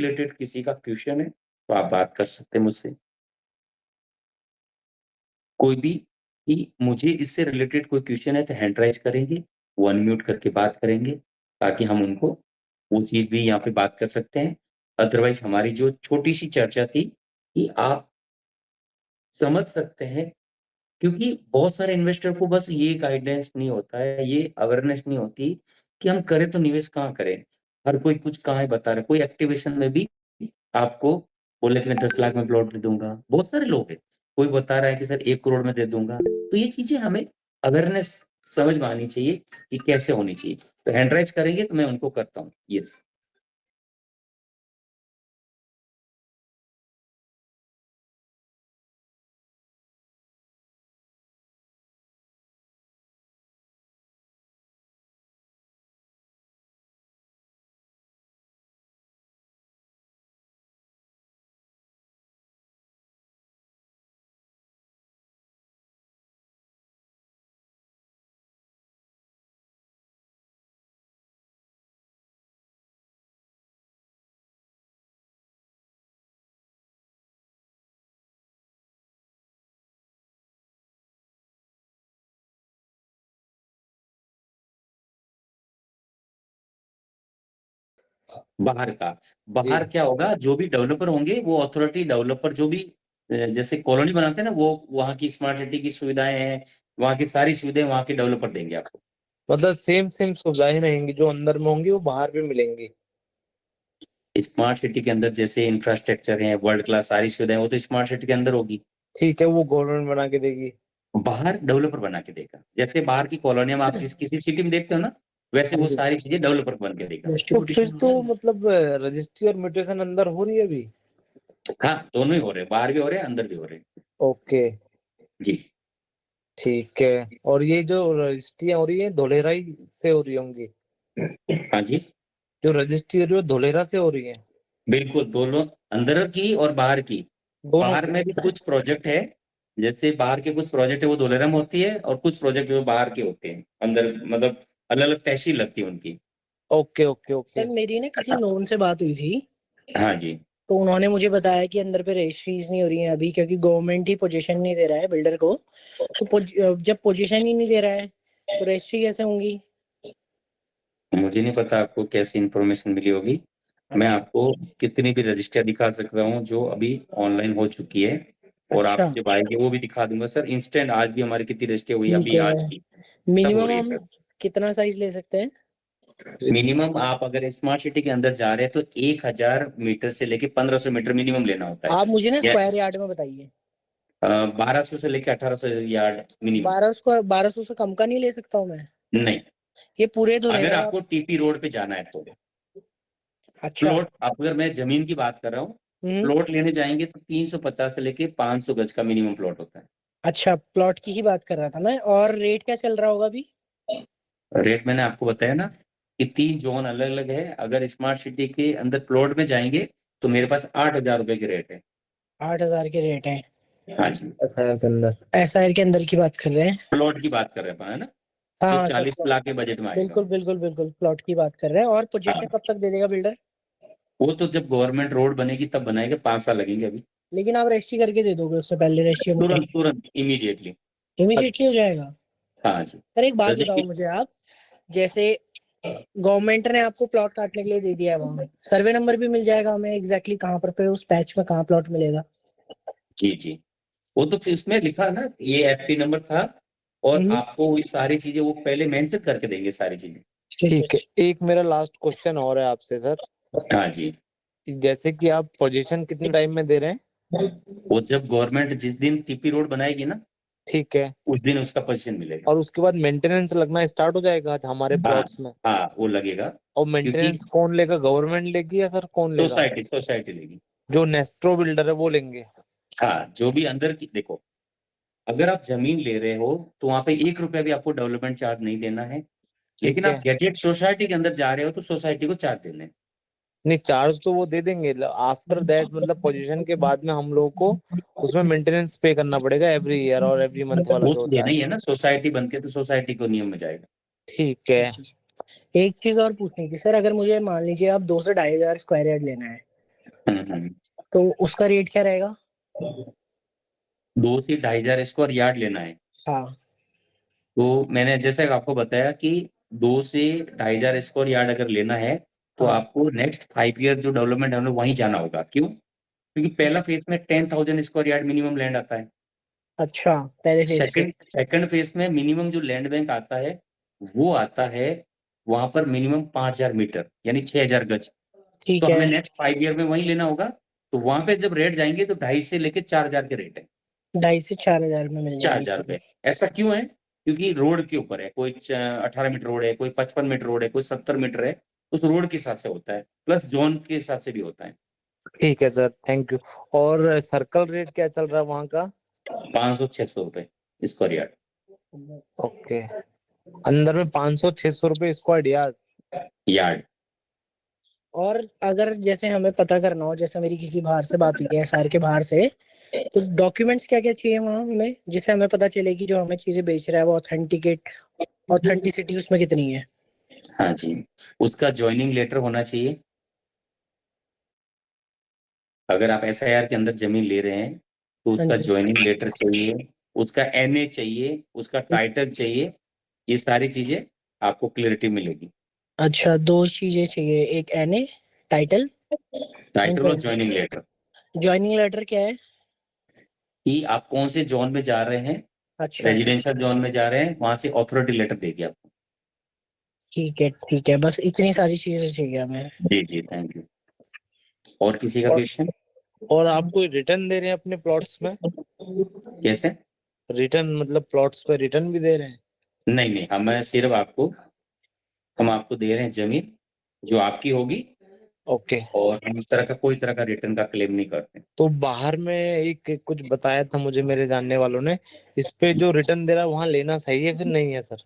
Related किसी का question है तो आप बात कर सकते हैं मुझसे। कोई भी कि मुझे इससे रिलेटेड कोई क्वेश्चन है तो हैंड राइज करेंगे, वो अनम्यूट करके बात करेंगे ताकि हम उनको वो चीज़ भी यहाँ पे बात कर सकते हैं। अदरवाइज़ हमारी जो छोटी-सी चर्चा थी कि आप समझ सकते हैं, क्योंकि बहुत सारे इन्वेस्टर को बस ये गाइडेंस नहीं होता है, ये अवेयरनेस नहीं होती कि हम करें तो निवेश कहाँ करें? हर कोई कुछ कहाँ ही बता रहा है, कोई एक्टिवेशन में भी आपको बोले कि मैं 10 लाख में प्लॉट दे दूँगा, बहुत सारे लोग हैं। कोई बता रहा है कि सर 1 करोड़ में दे दूँगा, तो ये चीज़ें हमें अवेयरनेस समझ में आनी चाहिए कि कैसे होनी चाहिए। तो हैंड राइज़ करेंगे तो मैं उनको करता हूँ। यस। बाहर का, बाहर जी। क्या होगा, जो भी डेवलपर होंगे वो अथॉरिटी डेवलपर जो भी जैसे कॉलोनी बनाते हैं ना, वो वहाँ की स्मार्ट सिटी की सुविधाएँ हैं, वहाँ की सारी सुविधाएँ वहाँ के डेवलपर देंगे आपको। मतलब सेम सेम सुविधाएं रहेंगी, जो अंदर में होंगी वो बाहर भी मिलेंगी। स्मार्ट सिटी के अंदर जैसे इंफ्रास्ट्रक्चर है, वर्ल्ड क्लास सारी सुविधाएँ, वो तो स्मार्ट सिटी के अंदर होगी। ठीक है, वो गवर्नमेंट बना के देगी। बाहर डेवलपर बना के देगा। जैसे बाहर की कॉलोनियाँ में आप जिस किसी सिटी में देखते हो ना, वैसे हाँ वो जी। सारी चीज़ें डेवलपर बन के देगा। तो फिर तो मतलब रजिस्ट्री और म्यूटेशन अंदर हो रही है अभी। हाँ, दोनों ही हो रहे हैं, बाहर भी हो रहे हैं, अंदर भी हो रहे हैं। ओके, जी। ठीक है। और ये जो रजिस्ट्रियाँ हो रही है धोलेराई से हो रही होंगी। हाँ जी, जो रजिस्ट्री हो रही है वो धोलेरा से हो रही है। बिल्कुल दोनों, अंदर की और बाहर की। दोनों बाहर की। में भी कुछ प्रोजेक्ट है, जैसे बाहर के कुछ प्रोजेक्ट है वो धोलेरा में होती है, और कुछ प्रोजेक्ट जो बाहर के होते हैं, अंदर मतलब अलग-अलग तहसील लगती है उनकी। Okay okay okay. सर मेरी ना किसी नोन से बात हुई थी, हाँ जी। तो उन्होंने मुझे बताया कि अंदर पे रजिस्ट्रीज नहीं हो रही हैं अभी, क्योंकि गवर्नमेंट ही पोजीशन नहीं दे रहा है बिल्डर को। तो जब पोजीशन ही नहीं दे रहा है तो रजिस्ट्री कैसे होंगी? मुझे नहीं पता आपको कैसी इन्फॉर्मेशन मिली होगी। मैं अच्छा। आपको कितनी भी रजिस्ट्रियाँ दिखा सकता हूँ जो अभी ऑनलाइन हो चुकी है, और आप अच्छा, जब आएँगे वो भी दिखा दूँगा सर। इंस्टेंट आज भी हमारी कितनी रजिस्ट्री हुई है ठीक अभी आज है। की, सब हो मिनिमम रही है हम सर। कितना साइज ले सकते हैं? मिनिमम आप अगर स्मार्ट सिटी के अंदर जा रहे हैं तो 1000 मीटर से लेके 1500 मीटर मिनिमम लेना होता है। आप मुझे ना या स्क्वायर यार्ड में बताइए। 1200 से लेके 1800 यार्ड मिनिमम। 1200 से कम का नहीं ले सकता हूँ मैं? नहीं, ये पूरे अगर धोलेरा। आपको टीपी रोड पे जाना है तो। अच्छा। प्लॉट, अगर मैं जमीन की बात कर रहा हूँ, हम्म। प्लॉट लेने जाएँगे तो 350 से लेके 500 गज का मिनिमम प्लॉट होता है। अच्छा, प्लॉट की ही बात कर रहा था मैं। और रेट क्या चल रहा होगा अभी? रेट मैंने आपको बताया ना कि 3 ज़ोन अलग-अलग है। अगर स्मार्ट सिटी के अंदर प्लॉट में जाएँगे तो मेरे पास 8000 रुपए के रेट है। 8,000 के रेट है? हाँ जी, एसआईआर के अंदर। एसआईआर के अंदर की बात कर रहे हैं? प्लॉट की बात कर रहे हैं अपन, है ना? हाँ जो हाँ सर, 40 लाख के बजट में आएगा। बिल्कुल बिल्कुल बिल्कुल प्लॉट की बात कर रहे हैं। और पोजीशन हाँ, कब तक दे देगा बिल्डर? वो तो जब गवर्नमेंट रोड बनेगी तब बनाएगा, 5 साल लगेंगे अभी। लेकिन आप रजिस्ट्री करके दे दोगे उससे पहले? रजिस्ट्री तुरंत इमीडिएटली। इमीडिएटली हो जाएगा? हाँ जी। सर एक बात बताओ रजिस्ट्री मुझे आप, जैसे गवर्नमेंट ने आपको प्लॉट काटने के लिए दे दिया है, वहाँ सर्वे नंबर भी मिल जाएगा हमें एग्जैक्टली कहाँ पर पे उस पैच में कहाँ प्लॉट मिलेगा? जी, जी। वो तो फिर इसमें लिखा ना, ये एफटी नंबर था, और हम्म। आपको ये सारी चीज़ें वो पहले मेंशन करके देंगे सारी चीज़ें। ठीक है, एक मेरा लास्ट क्वेश्चन और है आपसे सर। हाँ जी। जैसे कि आप पोजीशन कितने टाइम में दे रहे हैं? वो जब गवर्नमेंट जिस दिन टीपी रोड बनाएगी ना, ठीक है। उस दिन उसका पोज़ीशन मिलेगा। और उसके बाद मेंटेनेंस लगना स्टार्ट हो जाएगा हमारे हाँ, प्लॉट्स में? हाँ, वो लगेगा और क्योंकि मेंटेनेंस कौन लेगा, गवर्नमेंट लेगी या सर कौन लेगा? सोसाइटी लेगी। जो नेस्ट्रो बिल्डर है वो लेंगे? हाँ, जो भी अंदर की देखो, अगर आप ज़मीन ले रहे हो, तो वहाँ पे 1 रुपया भी आपको डेवलपमेंट चार्ज नहीं देना है। लेकिन ठीक आप है। गेटेड सोसाइटी के अंदर जा रहे हो, तो सोसाइटी को चार्ज देने हैं। नहीं, चार्ज तो वो दे देंगे। आफ्टर दैट मतलब पोजीशन के बाद में हम लोगों को उसमें मेंटेनेंस पे करना पड़ेगा एवरी ईयर और एवरी मंथ वाला वो जो तो होता देना है। ही है ना, सोसाइटी बनती है तो सोसाइटी को नियम में जाएगा। ठीक है। एक चीज और पूछनी थी सर, अगर मुझे मान लीजिए आप 2 से 2,500 स्क्वायर यार्ड लेना है, तो उसका रेट क्या रहेगा? 2 से 2,500 स्क्वायर यार्ड लेना है। हाँ। तो मैंने जैसे आपको बताया कि 2 से 2,500 स्क्वायर यार्ड अगर लेना है तो हाँ। आपको नेक्स्ट 5 ईयर जो डेवलपमेंट है वहीं जाना होगा। क्यों? क्योंकि पहला फेज में 10,000 स्क्वायर यार्ड मिनिमम लैंड आता है। अच्छा, पहले फेज पे। सेकंड फेज में मिनिमम जो लैंड बैंक आता है वो आता है वहां पर मिनिमम 5,000 मीटर यानी 6,000 गज। तो ठीक हमें है। नेक्स्ट 5 ईयर में वहीं लेना होगा। तो वहां पे जब रेट जाएंगे तो 2.5 से लेके 4,000 के रेट है। 2,500 से 4,000 में मिल जाएंगे, 4,000 ठीक है। रुपए। ऐसा क्यों है? क्योंकि रोड के ऊपर है। कोई 18 मीटर रोड है, कोई 55 मीटर रोड है, कोई 70 मीटर है। उस रोड के हिसाब से होता है, प्लस जोन के हिसाब से भी होता है। ठीक है सर, थैंक यू। और सर्कल रेट क्या चल रहा है वहाँ का? 500-600 रुपए स्क्वायर यार्ड। ओके, अंदर में 500-600 रुपए स्क्वायर यार्ड। यार्ड। और अगर जैसे हमें पता करना हो, जैसे मेरी किसी बाहर से बात हुई है, शहर के बाहर से, तो डॉक्यूमेंट्स क्या क्या चाहिए वहाँ हमें, जिससे हमें पता चले कि जो हमें चीजें बेच रहा है वो ऑथेंटिसिटी उसमें कितनी है? हाँ जी, उसका ज्वाइनिंग लेटर होना चाहिए। अगर आप एसआईआर के अंदर जमीन ले रहे हैं तो हाँ उसका जी। ज्वाइनिंग लेटर चाहिए, उसका एनए चाहिए, उसका टाइटल चाहिए। ये सारी चीजें आपको क्लियरिटी मिलेगी। अच्छा, दो चीजें चाहिए, एक एनए, टाइटल टाइटल और and joining letter. Joining letter क्या है? कि आप कौन से जोन में जा रहे हैं, अच्छा, रेजिडेंशियल जोन में जा रहे हैं, वहां से अथॉरिटी लेटर देगी आपको। ठीक है ठीक है, बस इतनी सारी चीजें चाहिए हमें। जी जी, थैंक यू। और किसी का और क्वेश्चन? और आप कोई रिटर्न दे रहे हैं अपने प्लॉट्स में? कैसे? रिटर्न मतलब प्लॉट्स पे रिटर्न भी दे रहे हैं? नहीं नहीं, हम आपको दे रहे हैं जमीन जो आपकी होगी। ओके। और हम इस तरह का कोई तरह का रिटर्न का क्लेम नहीं करते। तो बाहर में एक कुछ बताया था मुझे मेरे जानने वालों ने, इस पे जो रिटर्न दे रहा है वहां लेना सही है फिर नहीं है सर?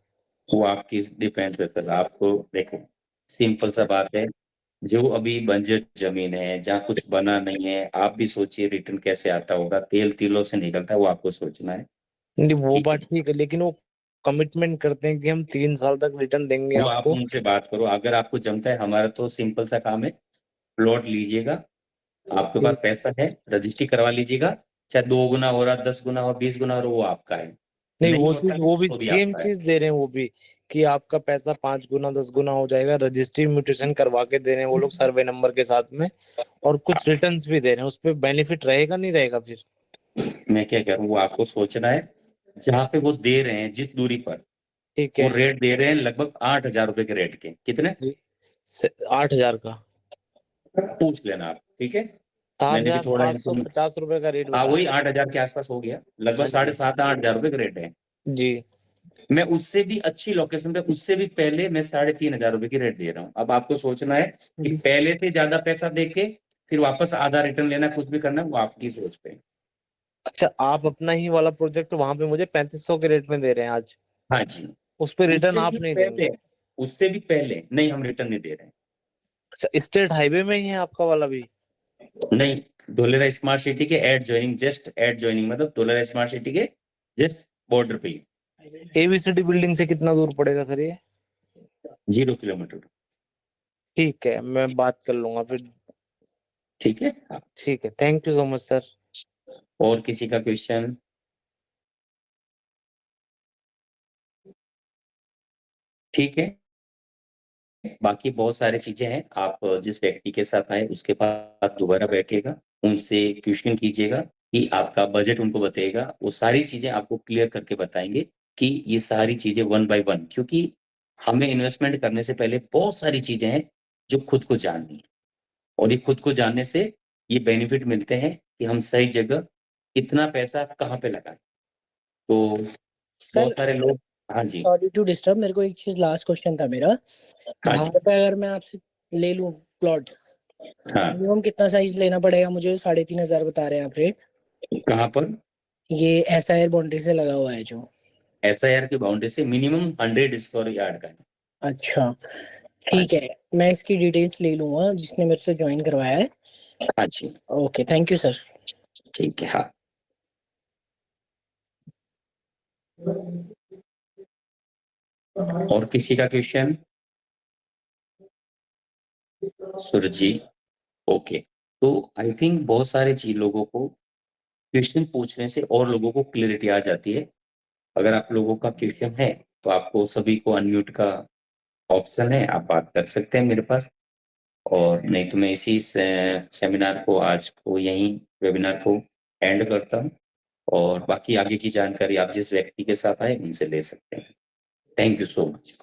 वो आपकी डिपेंड करता है। आपको देखो, सिंपल सा बात है। जो अभी बंजर जमीन है जहाँ कुछ बना नहीं है, आप भी सोचिए रिटर्न कैसे आता होगा। तेल तिलों से निकलता है, वो आपको सोचना है। नहीं वो ठीक बात है, ठीक है, लेकिन वो कमिटमेंट करते हैं कि हम 3 साल तक रिटर्न देंगे वो आप आपको। उनसे बात करो अगर आपको जमता है। हमारा तो सिंपल सा काम है, प्लॉट लीजिएगा, आपके पास पैसा है, रजिस्ट्री करवा लीजिएगा। चाहे 2 गुना हो रहा, 10 गुना हो, 20 गुना हो रहा, वो आपका है। नहीं नहीं वो होता चीज, है वो भी तो भी सेम आपका है। चीज दे रहे हैं वो भी, कि आपका पैसा 5 गुना 10 गुना हो जाएगा, रजिस्ट्री म्यूटेशन करवा के दे रहे हैं वो लोग सर्वे नंबर के साथ में। और कुछ रिटर्न्स भी दे रहे हैं, उस पर बेनिफिट रहेगा नहीं रहेगा फिर? मैं क्या कह रहा हूँ, वो आपको सोचना है। जहाँ पे वो दे रहे हैं जिस दूरी पर, ठीक वो है रेट दे रहे हैं लगभग 8,000 रुपए के रेट के। कितने? जी। 8,000 का? पूछ लेना आप, ठीक है। सात मैंने भी हजार थोड़ा सात सौ पचास रुपए का रेट हाँ, बता वही रहे 8,000 के आसपास हो गया, लगभग हैं। हाँ जी। 7,500-8,000 रुपए का रेट है। जी। मैं उससे भी अच्छी लोकेशन पे, उससे भी पहले मैं 3,500 रुपए की रेट दे रहा हूँ। अब आपको सोचना है कि पहले से ज्यादा पैसा दे के फिर वापस आधा रिटर्न लेना, कुछ भी करना, वो आपकी सोच पे है। अच्छा, आप अपना ही वाला प्रोजेक्ट वहां पे मुझे 3500 के रेट में दे रहे हैं आज? हाँ जी। उस पे रिटर्न उससे आप भी नहीं पहले, देंगे? नहीं, हम रिटर्न नहीं दे रहे अच्छा, स्टेट हाईवे में ही है आपका वाला भी? हैं। नहीं, धोलेरा स्मार्ट सिटी के एड ज्वाइनिंग मतलब धोलेरा स्मार्ट सिटी के जस्ट बॉर्डर पे ही। एबीसीडी बिल्डिंग से कितना दूर पड़ेगा सर ये? 0 किलोमीटर। ठीक है, मैं बात कर लूंगा फिर। ठीक है। हाँ। ठीक है, thank you so much sir. और किसी का क्वेश्चन? ठीक है। बाकी बहुत सारी चीजें हैं। आप जिस व्यक्ति के साथ आए उसके पास दोबारा बैठिएगा, उनसे क्वेश्चन कीजिएगा कि आपका बजट उनको बताइएगा। वो सारी चीजें आपको क्लियर करके बताएंगे कि ये सारी चीजें वन बाय वन, क्योंकि हमें इन्वेस्टमेंट करने से पहले बहुत सारी चीजें हैं जो खुद को जाननी है। और ये खुद को जानने से ये बेनिफिट मिलते हैं कि हम सही जगह कितना पैसा कहाँ पे लगाएं। तो बहुत सर, सारे लोग। हाँ जी। सॉरी टू डिस्टर्ब, मेरे को एक चीज लास्ट क्वेश्चन था मेरा। हाँ बाहर जी। पे अगर मैं आपसे ले लूं प्लॉट, हाँ। मिनिमम कितना साइज लेना पड़ेगा मुझे? 3,500 बता रहे हैं आप रेट। कहाँ पर? ये एसआईआर बाउंड्री से लगा हुआ है जो। एसआईआर की बाउंड्री से मिनिमम 100 स्क्वायर यार्ड का है। अच्छा, हाँ ठीक जी। है। मैं इसकी डिटेल्स ले लूंगा जिसने मेरे से ज्वाइन करवाया है। हाँ जी। Okay, thank you sir. ठीक है। हाँ। और किसी का क्वेश्चन? सूरज जी, ओके। तो आई थिंक बहुत सारे लोगों को क्वेश्चन पूछने से और लोगों को क्लैरिटी आ जाती है। अगर आप लोगों का क्वेश्चन है, तो आपको सभी को अनम्यूट का ऑप्शन है, आप बात कर सकते हैं मेरे पास। और नहीं तो मैं इसी सेमिनार को आज को यहीं वेबिनार को एंड करता हूँ और बाकी आगे की जानकारी आप जिस व्यक्ति के साथ आए उनसे ले सकते हैं। Thank you so much.